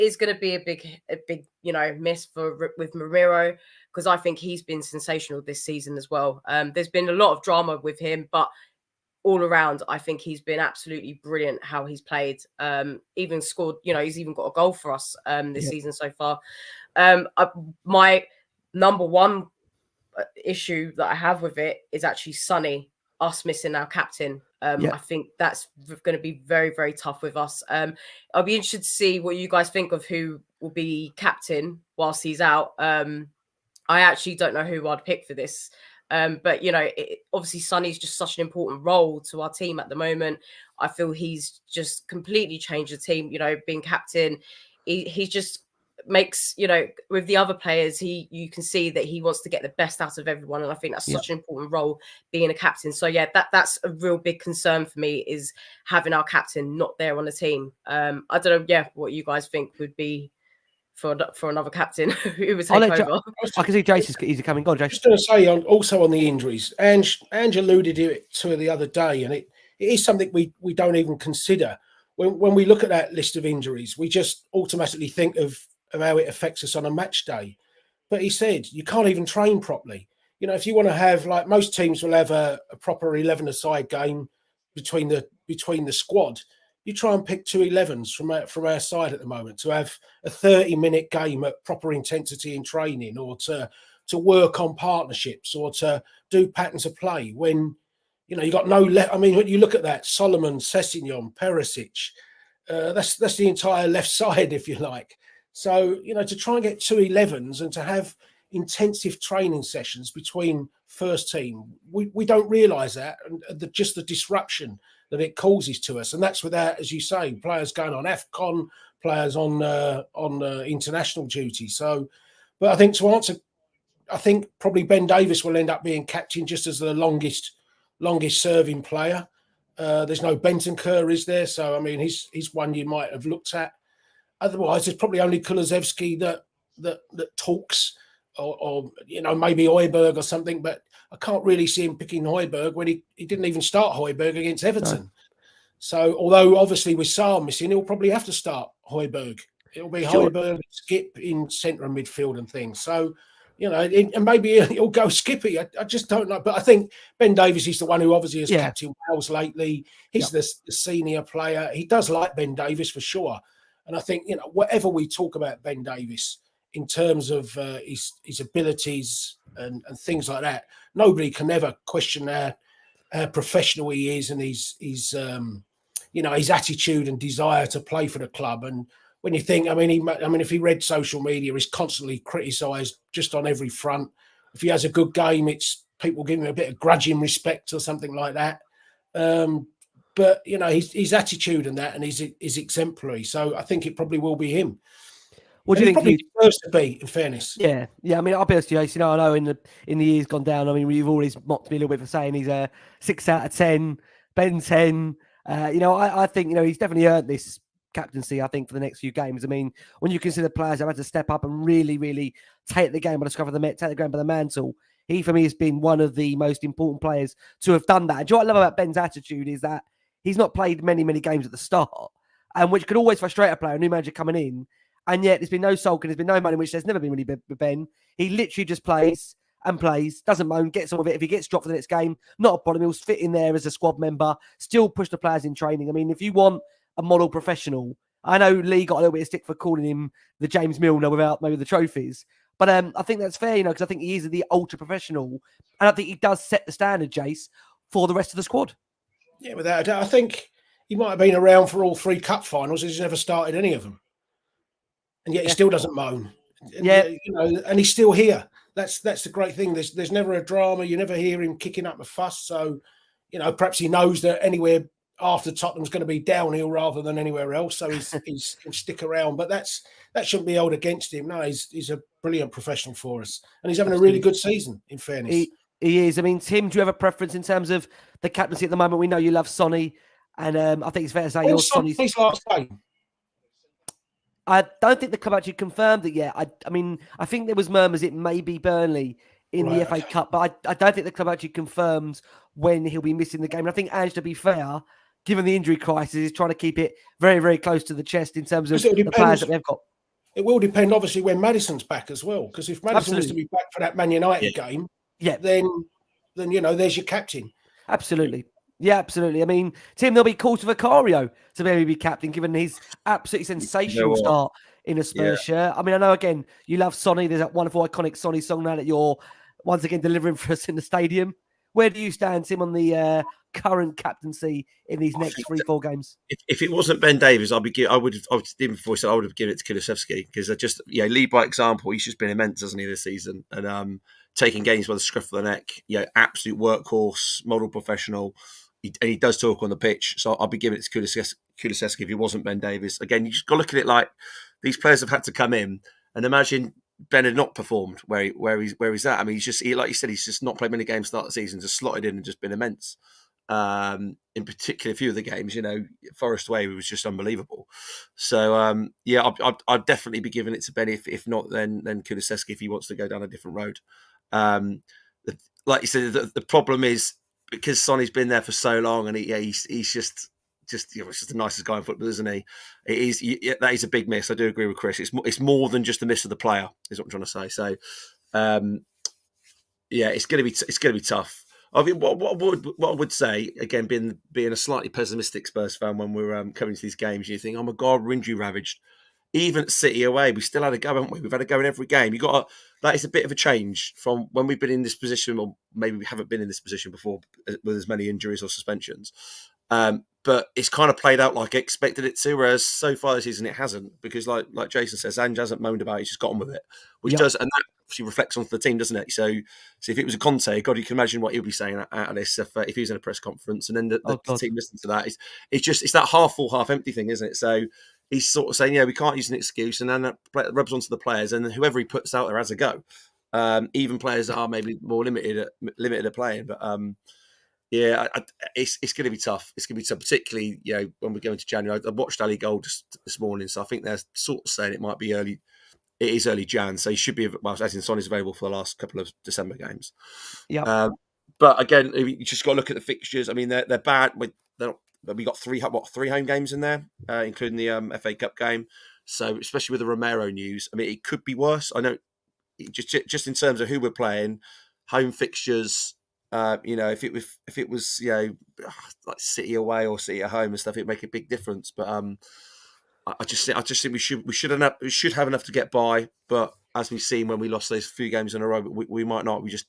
is going to be a big, miss with Romero, because I think he's been sensational this season as well. There's been a lot of drama with him, but all around, I think he's been absolutely brilliant how he's played. Even scored, he's even got a goal for us this season so far. My number one issue that I have with it is actually Sonny, us missing our captain. I think that's going to be very, very tough with us. I'll be interested to see what you guys think of who will be captain whilst he's out. I actually don't know who I'd pick for this. But, obviously Sonny's just such an important role to our team at the moment. I feel he's just completely changed the team, being captain. He just makes, with the other players, you can see that he wants to get the best out of everyone. And I think that's such an important role, being a captain. So, that's a real big concern for me, is having our captain not there on the team. I don't know, what you guys think would be for another captain who would take over. I can see Jace coming. Go on, Jace. Just going to say, also on the injuries, Ange alluded to it the other day, and it is something we don't even consider. When we look at that list of injuries, we just automatically think of how it affects us on a match day. But he said you can't even train properly. If you want to have, like most teams will have a proper 11-a-side game between the squad, you try and pick 2 11s from our side at the moment to have a 30-minute game at proper intensity in training, or to work on partnerships, or to do patterns of play when you got no left. I mean, when you look at that, Solomon, Sessegnon, Perisic, that's the entire left side, if you like. So, to try and get 2 11s and to have intensive training sessions between first team, we don't realise that, and just the disruption that it causes to us. And that's without, as you say, players going on AFCON, players on international duty. So, but I think to answer, I think probably Ben Davies will end up being captain, just as the longest serving player. There's no Bentancur, is there? So, I mean, he's one you might have looked at. Otherwise, there's probably only Kulusevski that talks, or maybe Højbjerg or something. But I can't really see him picking Højbjerg when he didn't even start Højbjerg against Everton. No. So, although obviously with Sarr missing, he'll probably have to start Højbjerg. It'll be Højbjerg, Skip in centre and midfield and things. So, and maybe he'll go Skippy. I just don't know. But I think Ben Davies is the one who obviously has captained Wales lately. He's the senior player. He does like Ben Davies for sure. And I think, whatever we talk about Ben Davies in terms of his abilities and things like that, nobody can ever question how professional he is, and his attitude and desire to play for the club. And when you think, if he read social media, he's constantly criticised just on every front. If he has a good game, it's people giving him a bit of grudging respect or something like that. But his attitude and that, and his exemplary. So I think it probably will be him. What do you think? Probably deserves to be, in fairness. Yeah. I mean, I'll be honest with you, I know in the years gone down. I mean, you've always mocked me a little bit for saying he's a 6 out of 10, Ben 10. I think he's definitely earned this captaincy. I think for the next few games. I mean, when you consider players have had to step up and really, really take the game by the scruff of the neck, take the game by the mantle. He, for me, has been one of the most important players to have done that. And do you know what I love about Ben's attitude is that he's not played many, many games at the start, and which could always frustrate a player, a new manager coming in. And yet there's been no sulking, there's been no money, which there's never been really with Ben. He literally just plays, doesn't moan, gets on with it. If he gets dropped for the next game, not a problem. He'll fit in there as a squad member, still push the players in training. I mean, if you want a model professional, I know Lee got a little bit of stick for calling him the James Milner without maybe the trophies. But I think that's fair, because I think he is the ultra professional. And I think he does set the standard, Jace, for the rest of the squad. Yeah, without a doubt. I think he might have been around for all 3 cup finals. He's never started any of them. And yet he still doesn't moan. And he's still here. That's the great thing. There's never a drama. You never hear him kicking up a fuss. So, perhaps he knows that anywhere after Tottenham's going to be downhill rather than anywhere else. So he'll stick around. But that shouldn't be held against him. No, he's a brilliant professional for us. And he's having a really good season, in fairness. He is. I mean, Tim, do you have a preference in terms of the captaincy at the moment? We know you love Sonny. And I think it's fair to say you're Sonny's last game. I don't think the club actually confirmed it yet. I mean, I think there was murmurs it may be Burnley in the FA Cup, but I don't think the club actually confirmed when he'll be missing the game. And I think Ange, to be fair, given the injury crisis, is trying to keep it very, very close to the chest in terms of the players that they've got. It will depend, obviously, when Maddison's back as well. Because if Maddison was to be back for that Man United game, then there's your captain. Absolutely. Yeah, absolutely. I mean, Tim, there'll be calls to Vicario to maybe be captain, given his absolutely sensational start in a Spurs shirt. I mean, I know, again, you love Sonny. There's that wonderful, iconic Sonny song now that you're once again delivering for us in the stadium. Where do you stand, Tim, on the current captaincy in these next 3-4 games? If it wasn't Ben Davies, I would have given it to Kulusevski, because I just lead by example. He's just been immense, hasn't he, this season, and taking games by the scruff of the neck. Absolute workhorse, model professional, and he does talk on the pitch. So I'll be giving it to Kulusevski if he wasn't Ben Davies. Again, you just got to look at it like these players have had to come in, and imagine Ben had not performed where he's at. I mean, like you said, he's just not played many games start the season, just slotted in and just been immense. In particular, a few of the games, Forest away was just unbelievable. So I'd definitely be giving it to Ben. If not, then Kulusevski if he wants to go down a different road. Like you said, the problem is because Sonny's been there for so long, and he's just the nicest guy in football, isn't he? That is a big miss. I do agree with Chris. It's more than just a miss of the player, is what I'm trying to say. So, it's going to be tough. I mean, what I would say, again, being a slightly pessimistic Spurs fan when we're coming to these games, you think, oh my God, we're injury ravaged. Even at City away, we still had a go, haven't we? We've had a go in every game. That is a bit of a change from when we've been in this position, or maybe we haven't been in this position before with as many injuries or suspensions. But it's kind of played out like I expected it to, whereas so far this season it hasn't, because like Jason says, Ange hasn't moaned about it, he's just got on with it, which does, and that obviously reflects onto the team, doesn't it? So if it was a Conte, God, you can imagine what he'll be saying out of this if he was in a press conference, and then the team listening to that. It's that half full, half empty thing, isn't it? So he's sort of saying, we can't use an excuse, and then that rubs onto the players, and whoever he puts out there has a go. Even players that are maybe more limited at playing, but it's going to be tough. It's going to be tough, particularly when we go into January. I watched Ali Gold this morning, so I think they're sort of saying it might be early. It is early Jan, so he should be. Well, as in Sonny's available for the last couple of December games. Yeah. But again, you just got to look at the fixtures. I mean, they're bad. We got three home games in there, including the FA Cup game. So especially with the Romero news, I mean, it could be worse. I know. Just in terms of who we're playing, home fixtures. If it was like City away or City at home and stuff, it'd make a big difference. But I just think we should have enough to get by. But as we've seen when we lost those few games in a row, we might not. We just.